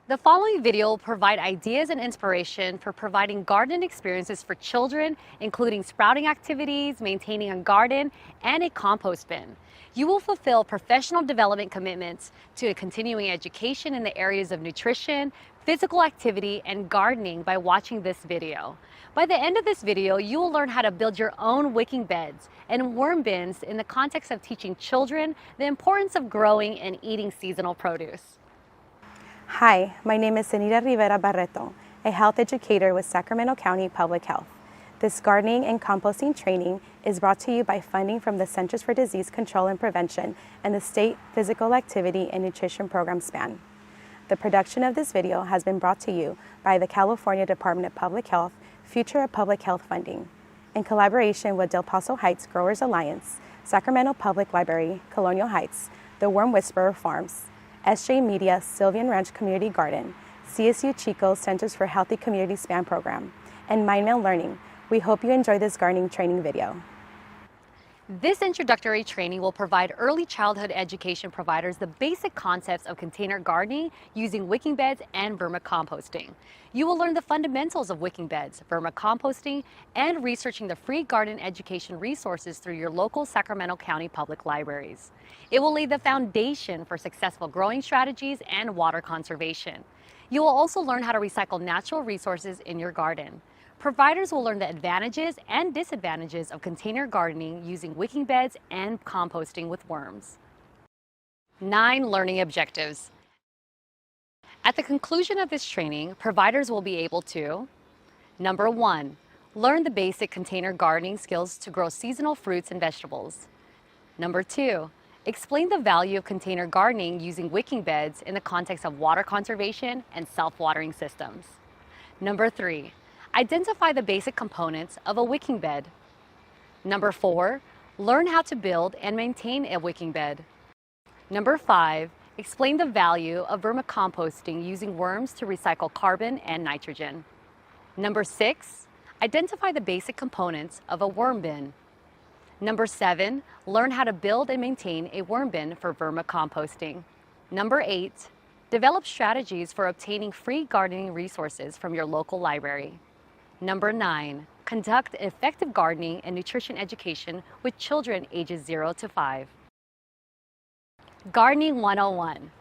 The following video will provide ideas and inspiration for providing garden experiences for children, including sprouting activities, maintaining a garden, and a compost bin. You will fulfill professional development commitments to a continuing education in the areas of nutrition, physical activity, and gardening by watching this video. By the end of this video, you will learn how to build your own wicking beds and worm bins in the context of teaching children the importance of growing and eating seasonal produce. Hi, my name is Anita Rivera Barreto, a health educator with Sacramento County Public Health. This gardening and composting training is brought to you by funding from the Centers for Disease Control and Prevention and the State Physical Activity and Nutrition Program SPAN. The production of this video has been brought to you by the California Department of Public Health Future of Public Health Funding, in collaboration with Del Paso Heights Growers Alliance, Sacramento Public Library, Colonial Heights, the Worm Whisperer Farms, SJ Media Sylvian Ranch Community Garden, CSU Chico Centers for Healthy Community SPAN Program, and MindMail Learning. We hope you enjoy this gardening training video. This introductory training will provide early childhood education providers the basic concepts of container gardening using wicking beds and vermicomposting. You will learn the fundamentals of wicking beds, vermicomposting, and researching the free garden education resources through your local Sacramento County public libraries. It will lay the foundation for successful growing strategies and water conservation. You will also learn how to recycle natural resources in your garden. Providers will learn the advantages and disadvantages of container gardening using wicking beds and composting with worms. 9 learning objectives. At the conclusion of this training, providers will be able to: number 1, learn the basic container gardening skills to grow seasonal fruits and vegetables. Number 2, explain the value of container gardening using wicking beds in the context of water conservation and self-watering systems. Number 3, identify the basic components of a wicking bed. Number 4, learn how to build and maintain a wicking bed. Number 5, explain the value of vermicomposting using worms to recycle carbon and nitrogen. Number 6, identify the basic components of a worm bin. Number 7, learn how to build and maintain a worm bin for vermicomposting. Number 8, develop strategies for obtaining free gardening resources from your local library. Number 9, conduct effective gardening and nutrition education with children ages 0 to 5. Gardening 101.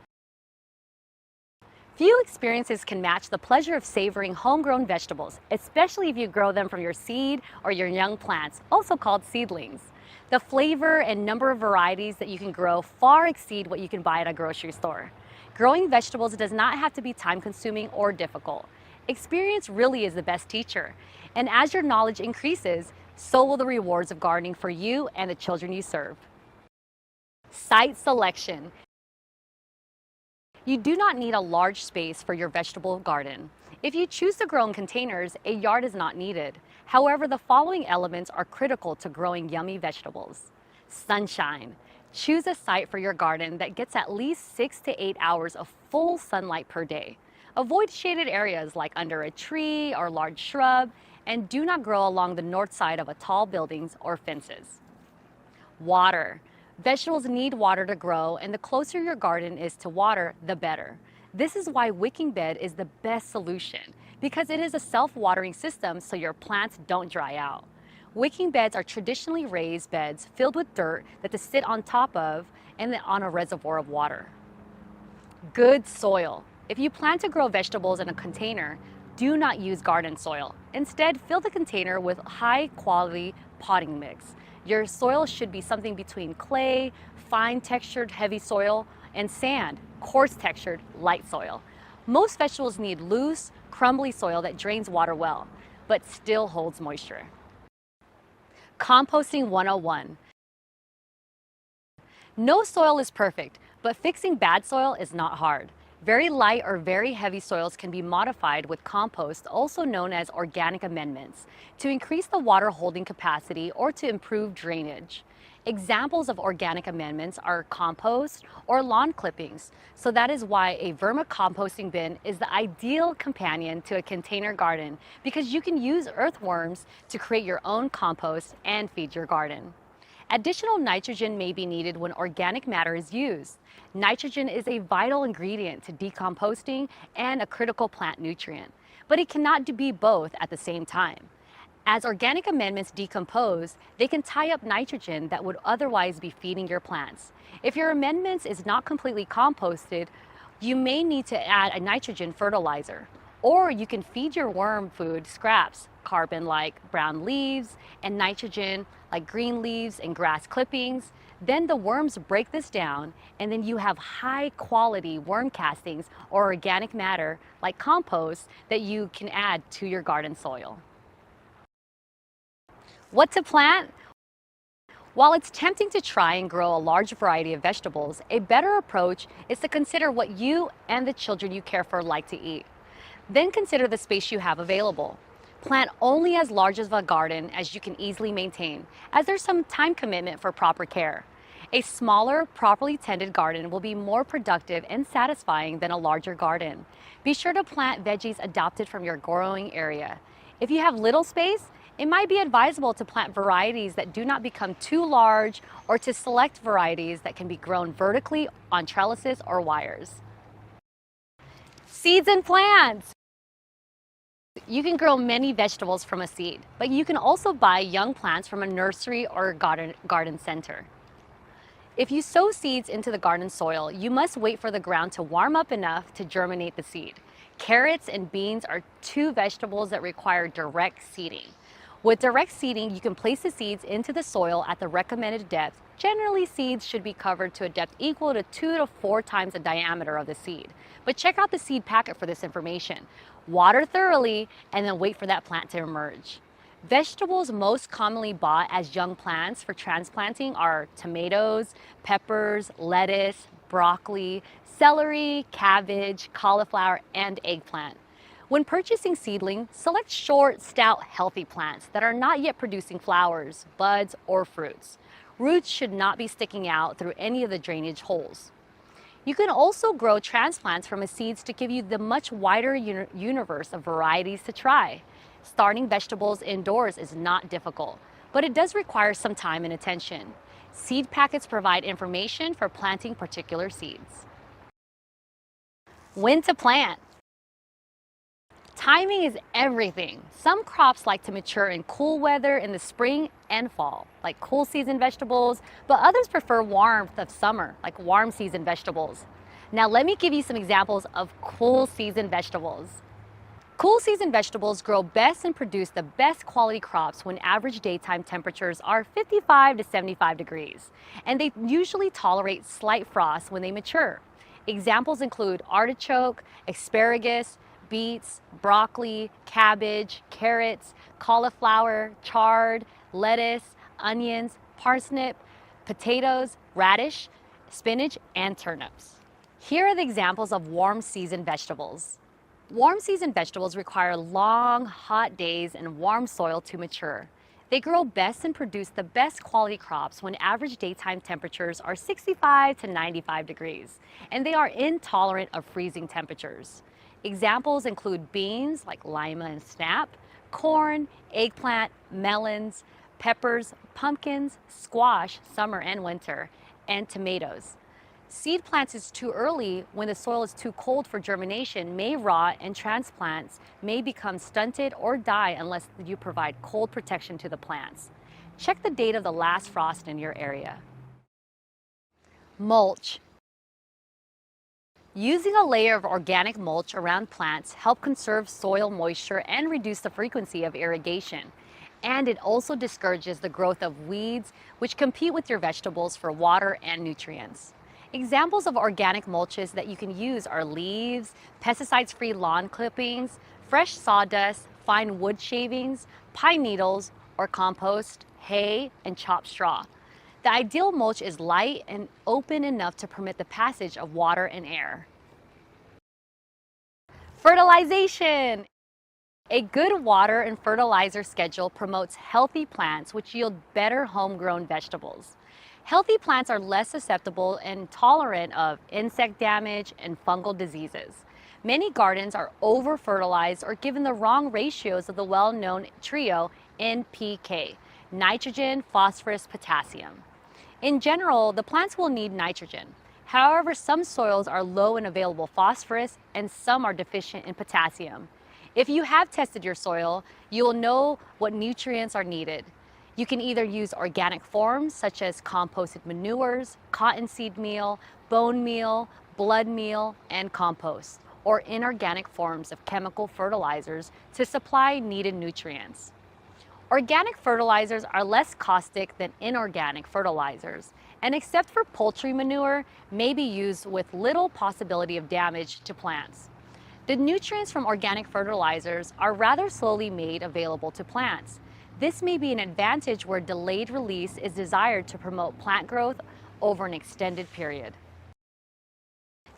Few experiences can match the pleasure of savoring homegrown vegetables, especially if you grow them from your seed or your young plants, also called seedlings. The flavor and number of varieties that you can grow far exceed what you can buy at a grocery store. Growing vegetables does not have to be time-consuming or difficult. Experience really is the best teacher, and as your knowledge increases, so will the rewards of gardening for you and the children you serve. Site selection. You do not need a large space for your vegetable garden. If you choose to grow in containers, a yard is not needed. However, the following elements are critical to growing yummy vegetables. Sunshine. Choose a site for your garden that gets at least 6 to 8 hours of full sunlight per day. Avoid shaded areas like under a tree or large shrub, and do not grow along the north side of tall buildings or fences. Water. Vegetables need water to grow, and the closer your garden is to water, the better. This is why wicking bed is the best solution, because it is a self-watering system so your plants don't dry out. Wicking beds are traditionally raised beds filled with dirt that to sit on top of and on a reservoir of water. Good soil. If you plan to grow vegetables in a container, do not use garden soil. Instead, fill the container with high-quality potting mix. Your soil should be something between clay, fine-textured heavy soil, and sand, coarse-textured light soil. Most vegetables need loose, crumbly soil that drains water well, but still holds moisture. Composting 101. No soil is perfect, but fixing bad soil is not hard. Very light or very heavy soils can be modified with compost, also known as organic amendments, to increase the water holding capacity or to improve drainage. Examples of organic amendments are compost or lawn clippings, so that is why a vermicomposting bin is the ideal companion to a container garden, because you can use earthworms to create your own compost and feed your garden. Additional nitrogen may be needed when organic matter is used. Nitrogen is a vital ingredient to decomposting and a critical plant nutrient, but it cannot be both at the same time. As organic amendments decompose, they can tie up nitrogen that would otherwise be feeding your plants. If your amendments is not completely composted, you may need to add a nitrogen fertilizer. Or you can feed your worm food scraps, carbon like brown leaves, and nitrogen like green leaves and grass clippings. Then the worms break this down, and then you have high quality worm castings or organic matter like compost that you can add to your garden soil. What to plant? While it's tempting to try and grow a large variety of vegetables, a better approach is to consider what you and the children you care for like to eat. Then consider the space you have available. Plant only as large of a garden as you can easily maintain, as there's some time commitment for proper care. A smaller, properly tended garden will be more productive and satisfying than a larger garden. Be sure to plant veggies adopted from your growing area. If you have little space, it might be advisable to plant varieties that do not become too large, or to select varieties that can be grown vertically on trellises or wires. Seeds and plants. You can grow many vegetables from a seed, but you can also buy young plants from a nursery or garden center. If you sow seeds into the garden soil, you must wait for the ground to warm up enough to germinate the seed. Carrots and beans are two vegetables that require direct seeding. With direct seeding, you can place the seeds into the soil at the recommended depth. Generally, seeds should be covered to a depth equal to 2 to 4 times the diameter of the seed. But check out the seed packet for this information. Water thoroughly and then wait for that plant to emerge. Vegetables most commonly bought as young plants for transplanting are tomatoes, peppers, lettuce, broccoli, celery, cabbage, cauliflower, and eggplant. When purchasing seedlings, select short, stout, healthy plants that are not yet producing flowers, buds, or fruits. Roots should not be sticking out through any of the drainage holes. You can also grow transplants from seeds to give you the much wider universe of varieties to try. Starting vegetables indoors is not difficult, but it does require some time and attention. Seed packets provide information for planting particular seeds. When to plant? Timing is everything. Some crops like to mature in cool weather in the spring and fall, like cool season vegetables, but others prefer warmth of summer, like warm season vegetables. Now let me give you some examples of cool season vegetables. Cool season vegetables grow best and produce the best quality crops when average daytime temperatures are 55 to 75 degrees, and they usually tolerate slight frost when they mature. Examples include artichoke, asparagus, beets, broccoli, cabbage, carrots, cauliflower, chard, lettuce, onions, parsnip, potatoes, radish, spinach, and turnips. Here are the examples of warm season vegetables. Warm season vegetables require long, hot days and warm soil to mature. They grow best and produce the best quality crops when average daytime temperatures are 65 to 95 degrees, and they are intolerant of freezing temperatures. Examples include beans like lima and snap, corn, eggplant, melons, peppers, pumpkins, squash, summer and winter, and tomatoes. Seed plants is too early when the soil is too cold for germination may rot, and transplants may become stunted or die unless you provide cold protection to the plants. Check the date of the last frost in your area. Mulch. Using a layer of organic mulch around plants helps conserve soil moisture and reduce the frequency of irrigation. And it also discourages the growth of weeds, which compete with your vegetables for water and nutrients. Examples of organic mulches that you can use are leaves, pesticides-free lawn clippings, fresh sawdust, fine wood shavings, pine needles, or compost, hay, and chopped straw. The ideal mulch is light and open enough to permit the passage of water and air. Fertilization. A good water and fertilizer schedule promotes healthy plants which yield better homegrown vegetables. Healthy plants are less susceptible and tolerant of insect damage and fungal diseases. Many gardens are over-fertilized or given the wrong ratios of the well-known trio NPK, nitrogen, phosphorus, potassium. In general, the plants will need nitrogen. However, some soils are low in available phosphorus and some are deficient in potassium. If you have tested your soil, you will know what nutrients are needed. You can either use organic forms such as composted manures, cottonseed meal, bone meal, blood meal, and compost, or inorganic forms of chemical fertilizers to supply needed nutrients. Organic fertilizers are less caustic than inorganic fertilizers, and except for poultry manure, may be used with little possibility of damage to plants. The nutrients from organic fertilizers are rather slowly made available to plants. This may be an advantage where delayed release is desired to promote plant growth over an extended period.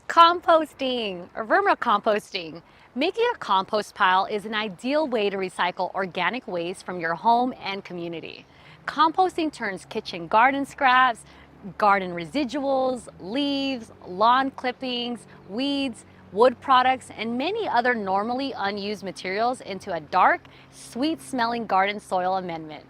Composting or vermicomposting. Making a compost pile is an ideal way to recycle organic waste from your home and community. Composting turns kitchen garden scraps, garden residuals, leaves, lawn clippings, weeds, wood products, and many other normally unused materials into a dark, sweet-smelling garden soil amendment.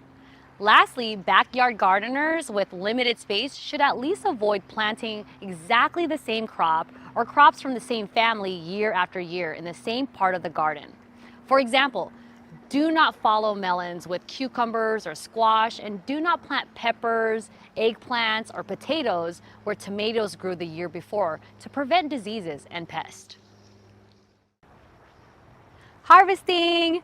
Lastly, backyard gardeners with limited space should at least avoid planting exactly the same crop or crops from the same family year after year in the same part of the garden. For example, do not follow melons with cucumbers or squash, and do not plant peppers, eggplants, or potatoes where tomatoes grew the year before to prevent diseases and pests. Harvesting!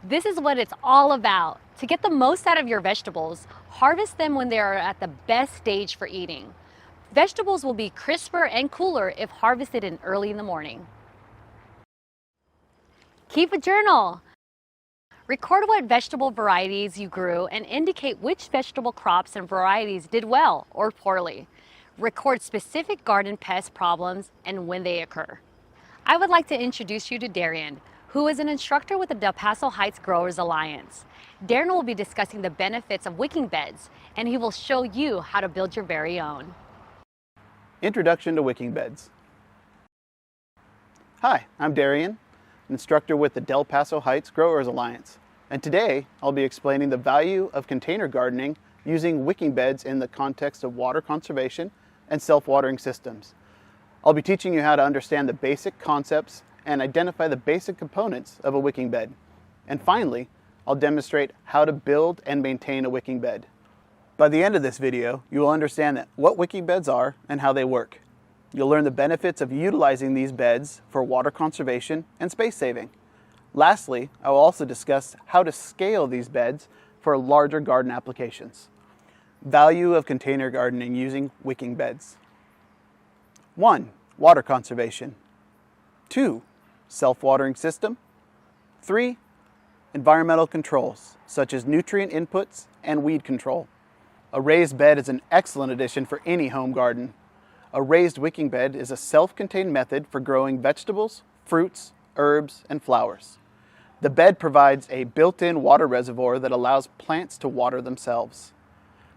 This is what it's all about. To get the most out of your vegetables, harvest them when they are at the best stage for eating. Vegetables will be crisper and cooler if harvested early in the morning. Keep a journal. Record what vegetable varieties you grew and indicate which vegetable crops and varieties did well or poorly. Record specific garden pest problems and when they occur. I would like to introduce you to Darian, who is an instructor with the Del Paso Heights Growers Alliance. Darren will be discussing the benefits of wicking beds, and he will show you how to build your very own. Introduction to wicking beds. Hi, I'm Darian, instructor with the Del Paso Heights Growers Alliance, and today I'll be explaining the value of container gardening using wicking beds in the context of water conservation and self-watering systems. I'll be teaching you how to understand the basic concepts and identify the basic components of a wicking bed. And finally, I'll demonstrate how to build and maintain a wicking bed. By the end of this video, you will understand what wicking beds are and how they work. You'll learn the benefits of utilizing these beds for water conservation and space saving. Lastly, I will also discuss how to scale these beds for larger garden applications. Value of container gardening using wicking beds. 1. Water conservation. 2. Self-watering system. 3. Environmental controls, such as nutrient inputs and weed control. A raised bed is an excellent addition for any home garden. A raised wicking bed is a self-contained method for growing vegetables, fruits, herbs, and flowers. The bed provides a built-in water reservoir that allows plants to water themselves.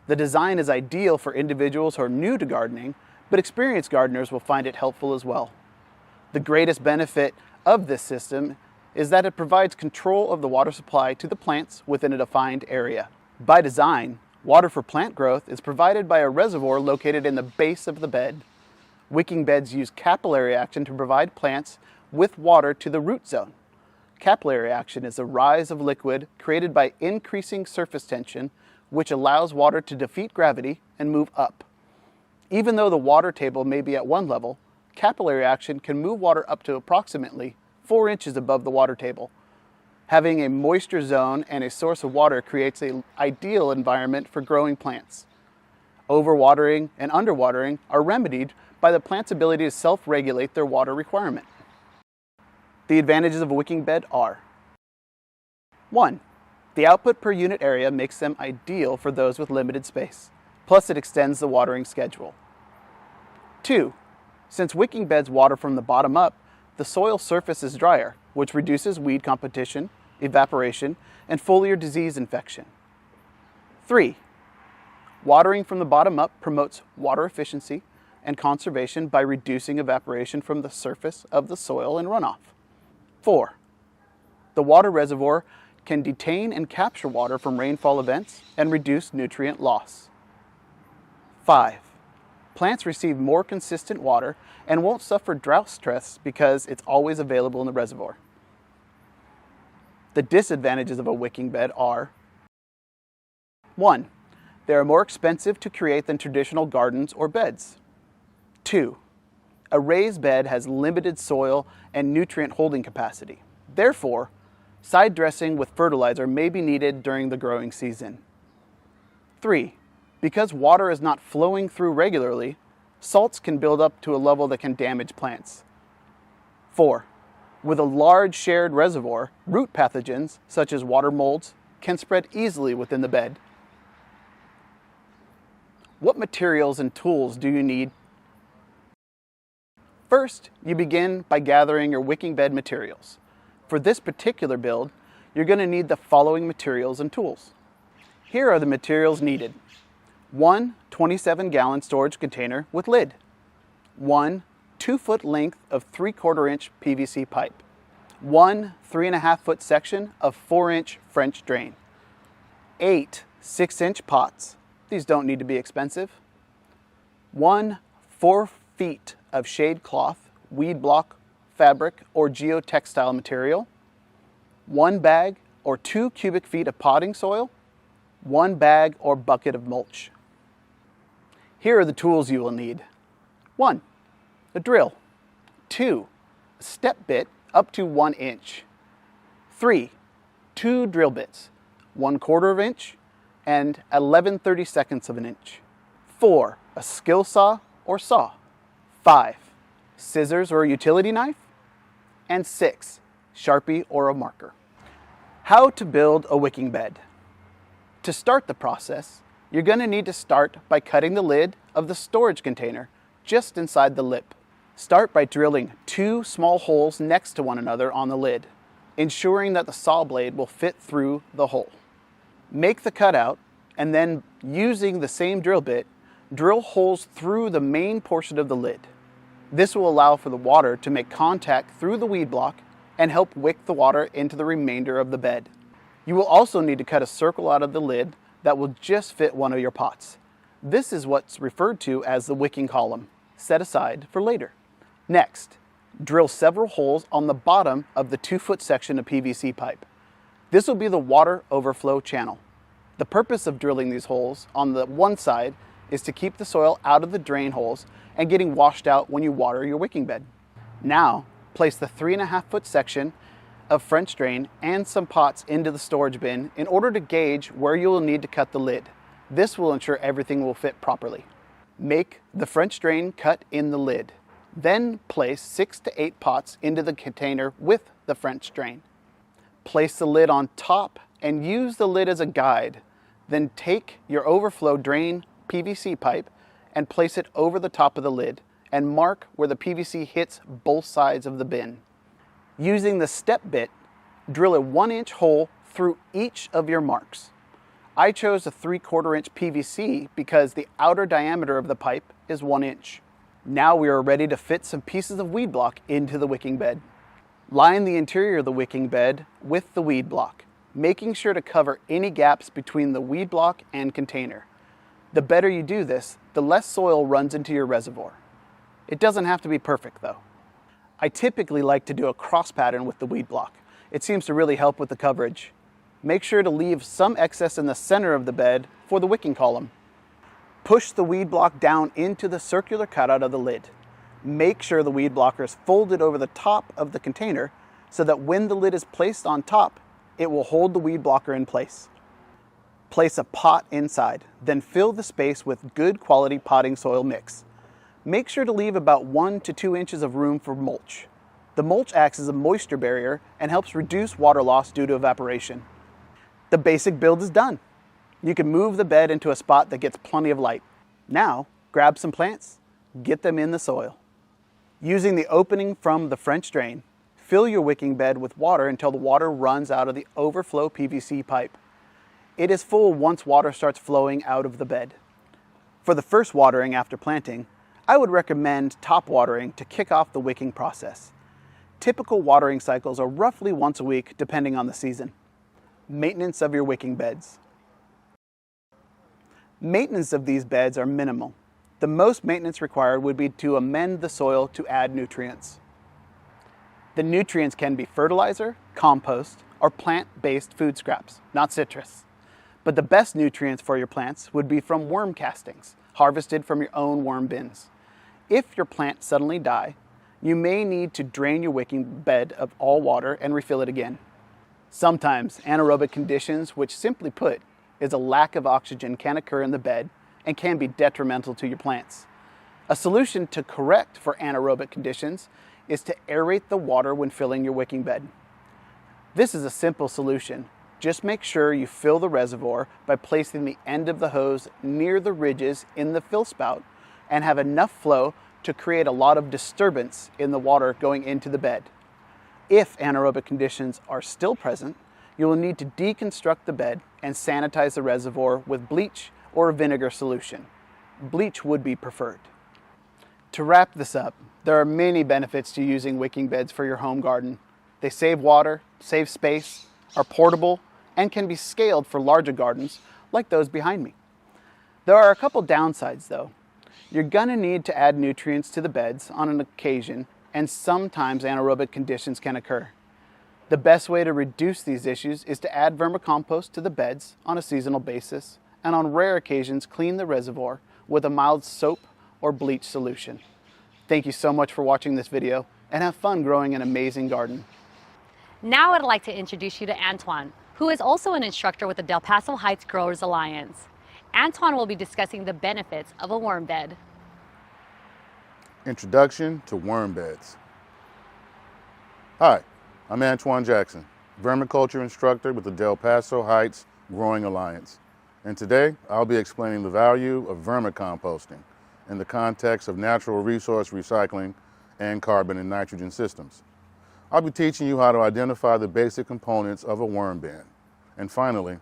The design is ideal for individuals who are new to gardening, but experienced gardeners will find it helpful as well. The greatest benefit of this system is that it provides control of the water supply to the plants within a defined area. By design, water for plant growth is provided by a reservoir located in the base of the bed. Wicking beds use capillary action to provide plants with water to the root zone. Capillary action is the rise of liquid created by increasing surface tension, which allows water to defeat gravity and move up. Even though the water table may be at one level, capillary action can move water up to approximately 4 inches above the water table. Having a moisture zone and a source of water creates an ideal environment for growing plants. Overwatering and underwatering are remedied by the plant's ability to self-regulate their water requirement. The advantages of a wicking bed are: 1. The output per unit area makes them ideal for those with limited space, plus it extends the watering schedule. 2. Since wicking beds water from the bottom up, the soil surface is drier, which reduces weed competition, evaporation, and foliar disease infection. 3. Watering from the bottom up promotes water efficiency and conservation by reducing evaporation from the surface of the soil and runoff. 4. The water reservoir can detain and capture water from rainfall events and reduce nutrient loss. 5. Plants receive more consistent water and won't suffer drought stress because it's always available in the reservoir. The disadvantages of a wicking bed are: 1. They are more expensive to create than traditional gardens or beds. 2. A raised bed has limited soil and nutrient holding capacity. Therefore, side dressing with fertilizer may be needed during the growing season. 3. Because water is not flowing through regularly, salts can build up to a level that can damage plants. 4. With a large shared reservoir, root pathogens, such as water molds, can spread easily within the bed. What materials and tools do you need? First, you begin by gathering your wicking bed materials. For this particular build, you're going to need the following materials and tools. Here are the materials needed. 1 27-gallon storage container with lid. 1 2-foot length of 3/4 inch PVC pipe. 1 3.5-foot section of 4-inch French drain. 8 6-inch pots. These don't need to be expensive. 1 4 feet of shade cloth, weed block, fabric, or geotextile material. 1 bag or 2 cubic feet of potting soil. 1 bag or bucket of mulch. Here are the tools you will need. 1. A drill. 2. A step bit up to 1 inch. 3. 2 drill bits, 1/4 inch and 11/32 of an inch. 4. A skill saw or saw. 5. Scissors or a utility knife. And 6. Sharpie or a marker. How to build a wicking bed. To start the process, you're going to need to start by cutting the lid of the storage container just inside the lip. Start by drilling 2 small holes next to one another on the lid, ensuring that the saw blade will fit through the hole. Make the cutout and then, using the same drill bit, drill holes through the main portion of the lid. This will allow for the water to make contact through the weed block and help wick the water into the remainder of the bed. You will also need to cut a circle out of the lid that will just fit one of your pots. This is what's referred to as the wicking column, set aside for later. Next, drill several holes on the bottom of the 2-foot section of PVC pipe. This will be the water overflow channel. The purpose of drilling these holes on the one side is to keep the soil out of the drain holes and getting washed out when you water your wicking bed. Now, place the 3.5-foot section of French drain and some pots into the storage bin in order to gauge where you will need to cut the lid. This will ensure everything will fit properly. Make the French drain cut in the lid. Then place 6 to 8 pots into the container with the French drain. Place the lid on top and use the lid as a guide. Then take your overflow drain PVC pipe and place it over the top of the lid and mark where the PVC hits both sides of the bin. Using the step bit, drill a 1-inch hole through each of your marks. I chose a 3/4 inch PVC because the outer diameter of the pipe is 1 inch. Now we are ready to fit some pieces of weed block into the wicking bed. Line the interior of the wicking bed with the weed block, making sure to cover any gaps between the weed block and container. The better you do this, the less soil runs into your reservoir. It doesn't have to be perfect though. I typically like to do a cross pattern with the weed block. It seems to really help with the coverage. Make sure to leave some excess in the center of the bed for the wicking column. Push the weed block down into the circular cutout of the lid. Make sure the weed blocker is folded over the top of the container so that when the lid is placed on top, it will hold the weed blocker in place. Place a pot inside, then fill the space with good quality potting soil mix. Make sure to leave about 1 to 2 inches of room for mulch. The mulch acts as a moisture barrier and helps reduce water loss due to evaporation. The basic build is done. You can move the bed into a spot that gets plenty of light. Now, grab some plants, get them in the soil. Using the opening from the French drain, fill your wicking bed with water until the water runs out of the overflow PVC pipe. It is full once water starts flowing out of the bed. For the first watering after planting, I would recommend top watering to kick off the wicking process. Typical watering cycles are roughly once a week depending on the season. Maintenance of your wicking beds. Maintenance of these beds are minimal. The most maintenance required would be to amend the soil to add nutrients. The nutrients can be fertilizer, compost, or plant-based food scraps, not citrus. But the best nutrients for your plants would be from worm castings, harvested from your own worm bins. If your plants suddenly die, you may need to drain your wicking bed of all water and refill it again. Sometimes anaerobic conditions, which simply put is a lack of oxygen, can occur in the bed and can be detrimental to your plants. A solution to correct for anaerobic conditions is to aerate the water when filling your wicking bed. This is a simple solution. Just make sure you fill the reservoir by placing the end of the hose near the ridges in the fill spout and have enough flow to create a lot of disturbance in the water going into the bed. If anaerobic conditions are still present, you will need to deconstruct the bed and sanitize the reservoir with bleach or a vinegar solution. Bleach would be preferred. To wrap this up, there are many benefits to using wicking beds for your home garden. They save water, save space, are portable, and can be scaled for larger gardens like those behind me. There are a couple downsides though. You're gonna need to add nutrients to the beds on an occasion, and sometimes anaerobic conditions can occur. The best way to reduce these issues is to add vermicompost to the beds on a seasonal basis, and on rare occasions clean the reservoir with a mild soap or bleach solution. Thank you so much for watching this video, and have fun growing an amazing garden. Now I'd like to introduce you to Antoine, who is also an instructor with the Del Paso Heights Growers Alliance. Antoine will be discussing the benefits of a worm bed. Introduction to worm beds. Hi, I'm Antoine Jackson, vermiculture instructor with the Del Paso Heights Growing Alliance. And today I'll be explaining the value of vermicomposting in the context of natural resource recycling and carbon and nitrogen systems. I'll be teaching you how to identify the basic components of a worm bin. And finally,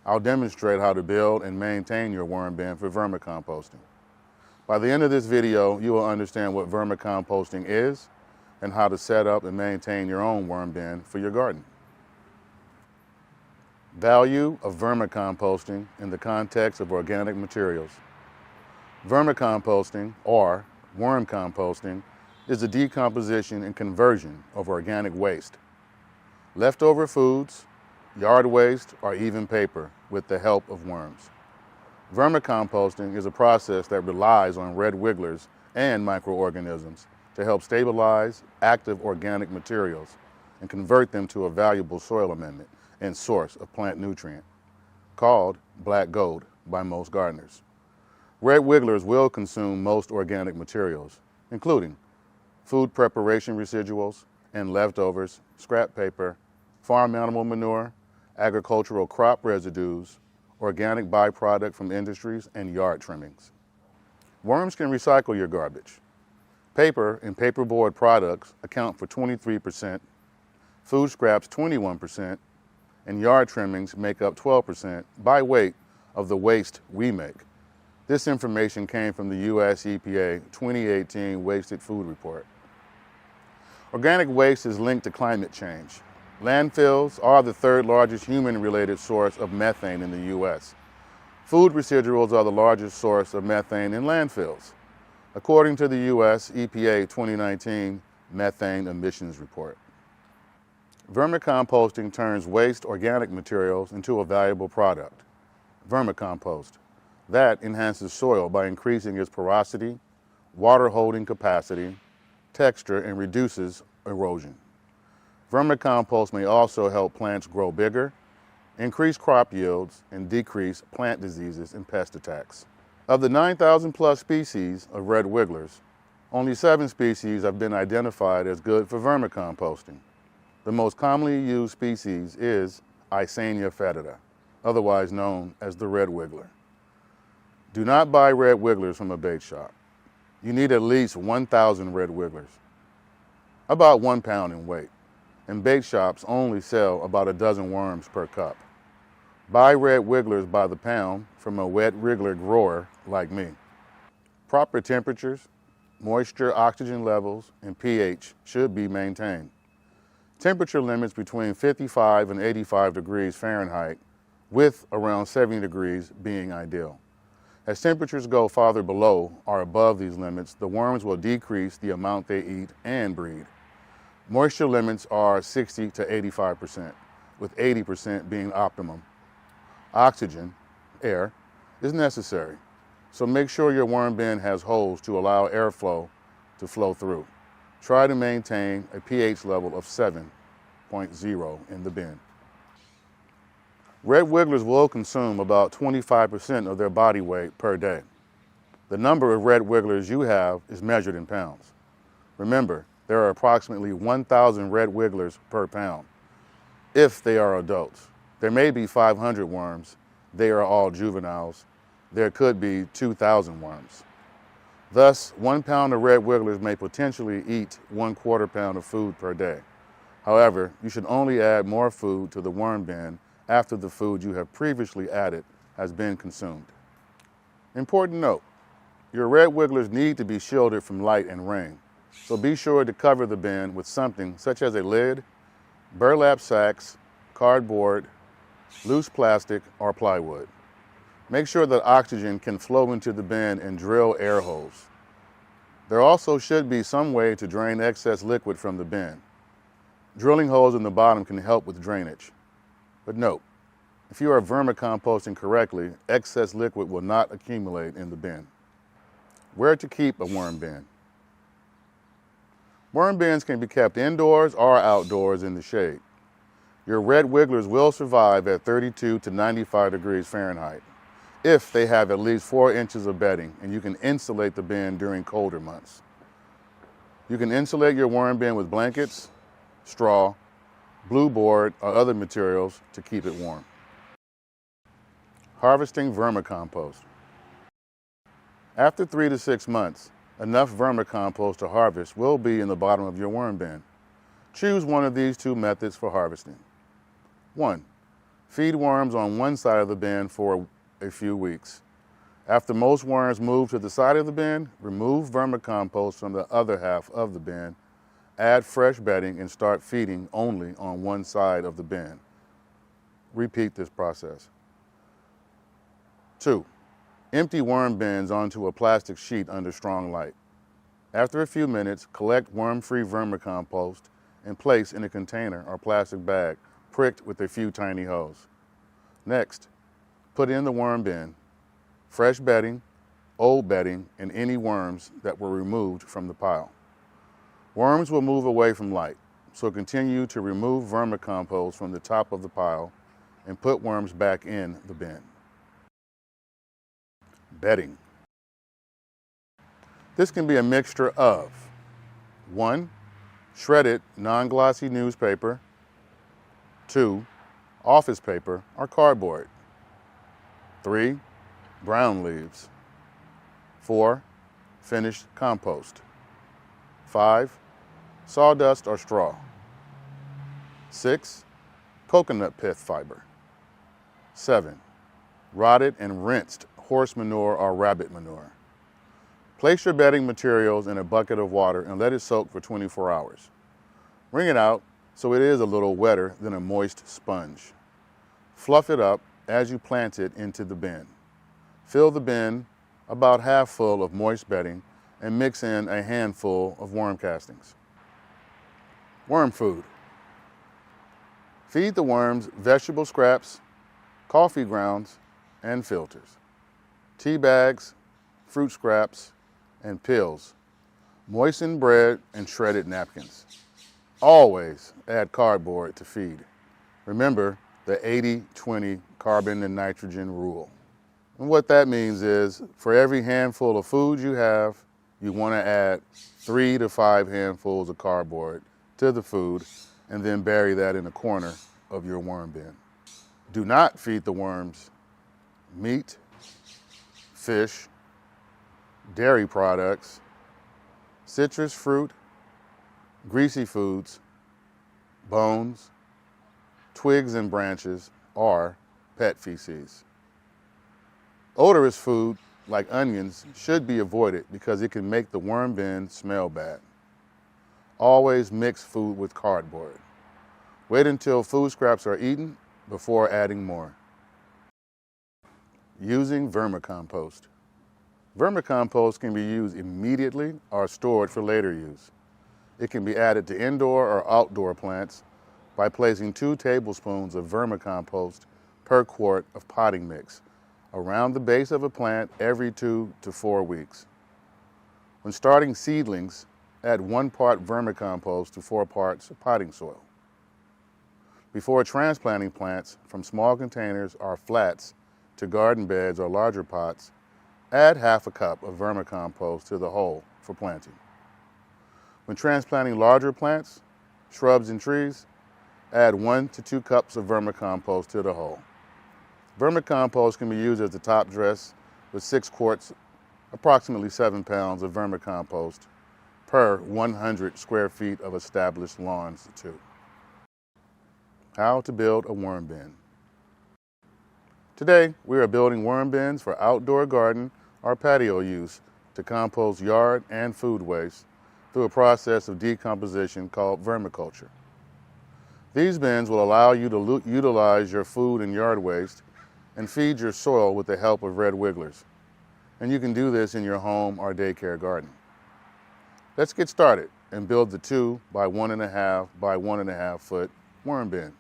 I'll demonstrate how to build and maintain your worm bin for vermicomposting. By the end of this video, you will understand what vermicomposting is and how to set up and maintain your own worm bin for your garden. Value of vermicomposting in the context of organic materials. Vermicomposting, or worm composting, is the decomposition and conversion of organic waste. Leftover foods, yard waste, or even paper with the help of worms. Vermicomposting is a process that relies on red wigglers and microorganisms to help stabilize active organic materials and convert them to a valuable soil amendment and source of plant nutrient, called black gold by most gardeners. Red wigglers will consume most organic materials, including food preparation residuals and leftovers, scrap paper, farm animal manure, agricultural crop residues, organic byproduct from industries, and yard trimmings. Worms can recycle your garbage. Paper and paperboard products account for 23%, food scraps 21%, and yard trimmings make up 12% by weight of the waste we make. This information came from the U.S. EPA 2018 Wasted Food Report. Organic waste is linked to climate change. Landfills are the third largest human-related source of methane in the U.S. Food residuals are the largest source of methane in landfills, according to the U.S. EPA 2019 Methane Emissions Report. Vermicomposting turns waste organic materials into a valuable product, vermicompost, that enhances soil by increasing its porosity, water holding capacity, texture, and reduces erosion. Vermicompost may also help plants grow bigger, increase crop yields, and decrease plant diseases and pest attacks. Of the 9,000 plus species of red wigglers, only 7 species have been identified as good for vermicomposting. The most commonly used species is Icenia fetida, otherwise known as the red wiggler. Do not buy red wigglers from a bait shop. You need at least 1,000 red wigglers, about 1 pound in weight, and bait shops only sell about a dozen worms per cup. Buy red wigglers by the pound from a wet wriggler grower like me. Proper temperatures, moisture, oxygen levels, and pH should be maintained. Temperature limits between 55 and 85 degrees Fahrenheit, with around 70 degrees being ideal. As temperatures go farther below or above these limits, the worms will decrease the amount they eat and breed. Moisture limits are 60 to 85%, with 80% being optimum. Oxygen, air, is necessary, so make sure your worm bin has holes to allow airflow to flow through. Try to maintain a pH level of 7.0 in the bin. Red wigglers will consume about 25% of their body weight per day. The number of red wigglers you have is measured in pounds. Remember, there are approximately 1,000 red wigglers per pound, if they are adults. There may be 500 worms. They are all juveniles. There could be 2,000 worms. Thus, 1 pound of red wigglers may potentially eat 1/4 pound of food per day. However, you should only add more food to the worm bin after the food you have previously added has been consumed. Important note, your red wigglers need to be shielded from light and rain, so be sure to cover the bin with something such as a lid, burlap sacks, cardboard, loose plastic, or plywood. Make sure that oxygen can flow into the bin and drill air holes. There also should be some way to drain excess liquid from the bin. Drilling holes in the bottom can help with drainage. But note, if you are vermicomposting correctly, excess liquid will not accumulate in the bin. Where to keep a worm bin? Worm bins can be kept indoors or outdoors in the shade. Your red wigglers will survive at 32 to 95 degrees Fahrenheit if they have at least 4 inches of bedding, and you can insulate the bin during colder months. You can insulate your worm bin with blankets, straw, blue board, or other materials to keep it warm. Harvesting vermicompost. After 3 to 6 months, enough vermicompost to harvest will be in the bottom of your worm bin. Choose one of these 2 methods for harvesting. 1. Feed worms on one side of the bin for a few weeks. After most worms move to the side of the bin, remove vermicompost from the other half of the bin. Add fresh bedding and start feeding only on one side of the bin. Repeat this process. 2. Empty worm bins onto a plastic sheet under strong light. After a few minutes, collect worm-free vermicompost and place in a container or plastic bag pricked with a few tiny holes. Next, put in the worm bin, fresh bedding, old bedding, and any worms that were removed from the pile. Worms will move away from light, so continue to remove vermicompost from the top of the pile and put worms back in the bin. Bedding. This can be a mixture of 1. Shredded non-glossy newspaper, 2. Office paper or cardboard, 3. Brown leaves, 4. Finished compost, 5. Sawdust or straw, 6. Coconut pith fiber, 7. Rotted and rinsed horse manure or rabbit manure. Place your bedding materials in a bucket of water and let it soak for 24 hours. Wring it out so it is a little wetter than a moist sponge. Fluff it up as you plant it into the bin. Fill the bin about half full of moist bedding and mix in a handful of worm castings. Worm food. Feed the worms vegetable scraps, coffee grounds, and filters, tea bags, fruit scraps, and pills, moistened bread, and shredded napkins. Always add cardboard to feed. Remember the 80-20 carbon and nitrogen rule. And what that means is for every handful of food you have, you want to add 3 to 5 handfuls of cardboard to the food and then bury that in a corner of your worm bin. Do not feed the worms meat, fish, dairy products, citrus fruit, greasy foods, bones, twigs and branches, or pet feces. Odorous food, like onions, should be avoided because it can make the worm bin smell bad. Always mix food with cardboard. Wait until food scraps are eaten before adding more. Using vermicompost. Vermicompost can be used immediately or stored for later use. It can be added to indoor or outdoor plants by placing 2 tablespoons of vermicompost per quart of potting mix around the base of a plant every 2 to 4 weeks. When starting seedlings, add 1 part vermicompost to 4 parts of potting soil. Before transplanting plants from small containers or flats to garden beds or larger pots, add half a cup of vermicompost to the whole for planting. When transplanting larger plants, shrubs and trees, add 1 to 2 cups of vermicompost to the whole. Vermicompost can be used as the top dress with 6 quarts, approximately 7 pounds of vermicompost per 100 square feet of established lawns too. How to build a worm bin. Today, we are building worm bins for outdoor garden or patio use to compost yard and food waste through a process of decomposition called vermiculture. These bins will allow you to utilize your food and yard waste and feed your soil with the help of red wigglers. And you can do this in your home or daycare garden. Let's get started and build the 2 by 1.5 by 1.5 foot worm bin.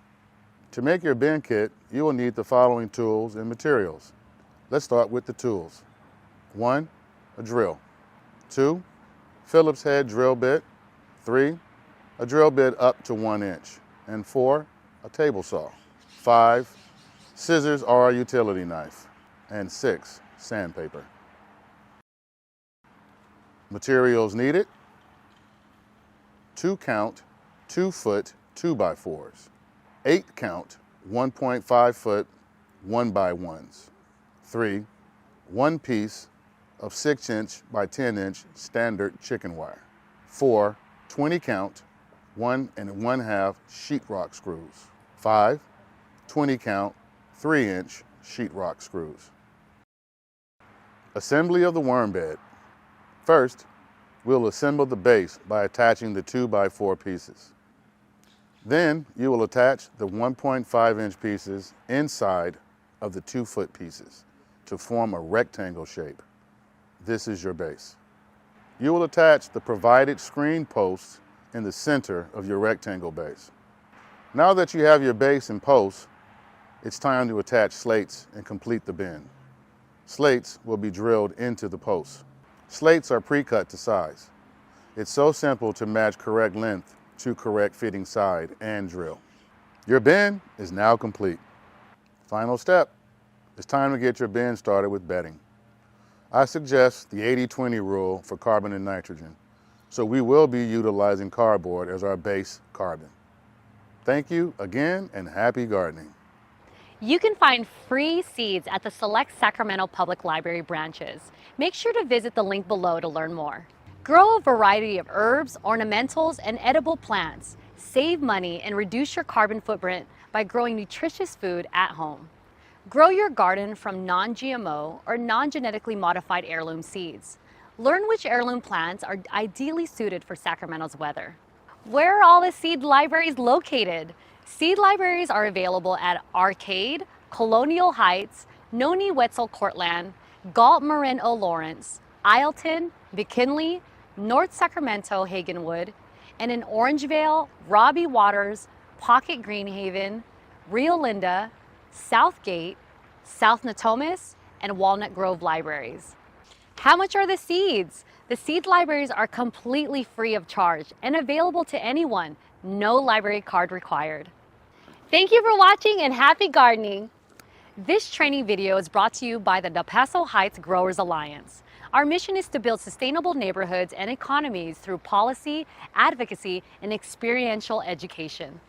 To make your bin kit, you will need the following tools and materials. Let's start with the tools. 1, a drill. 2, Phillips head drill bit. 3, a drill bit up to 1 inch. And 4, a table saw. 5, scissors or a utility knife. And 6, sandpaper. Materials needed: 2 count 2-foot 2x4s, 8 count 1.5 foot 1x1s, 3, 1 piece of 6-inch by 10-inch standard chicken wire, 4, 20 count 1 1/2 sheetrock screws, 5, 20 count 3-inch sheetrock screws. Assembly of the worm bed. First, we'll assemble the base by attaching the 2x4 pieces. Then you will attach the 1.5-inch pieces inside of the 2-foot pieces to form a rectangle shape. This is your base. You will attach the provided screen posts in the center of your rectangle base. Now that you have your base and posts, it's time to attach slates and complete the bin. Slates will be drilled into the posts. Slates are pre-cut to size. It's so simple to match correct length to correct fitting side and drill. Your bin is now complete. Final step, it's time to get your bin started with bedding. I suggest the 80-20 rule for carbon and nitrogen, so we will be utilizing cardboard as our base carbon. Thank you again and happy gardening. You can find free seeds at the select Sacramento Public Library branches. Make sure to visit the link below to learn more. Grow a variety of herbs, ornamentals, and edible plants. Save money and reduce your carbon footprint by growing nutritious food at home. Grow your garden from non-GMO or non-genetically modified heirloom seeds. Learn which heirloom plants are ideally suited for Sacramento's weather. Where are all the seed libraries located? Seed libraries are available at Arcade, Colonial Heights, Noni Wetzel Cortland, Galt Marin O. Lawrence, Isleton, McKinley, North Sacramento Hagenwood, and in Orangevale, Robbie Waters, Pocket Greenhaven, Rio Linda, Southgate, South Natomas, and Walnut Grove libraries. How much are the seeds? The seed libraries are completely free of charge and available to anyone. No library card required. Thank you for watching and happy gardening. This training video is brought to you by the El Paso Heights Growers Alliance. Our mission is to build sustainable neighborhoods and economies through policy, advocacy, and experiential education.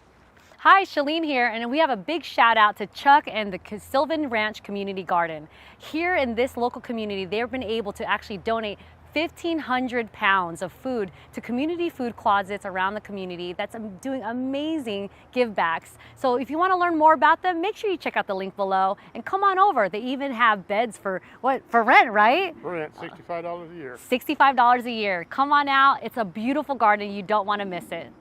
Hi, Shalene here, and we have a big shout out to Chuck and the Sylvan Ranch Community Garden. Here in this local community, they've been able to actually donate 1,500 pounds of food to community food closets around the community that's doing amazing give backs. So if you want to learn more about them, make sure you check out the link below and come on over. They even have beds for rent, right? For rent, $65 a year. $65 a year. Come on out. It's a beautiful garden. You don't want to miss it.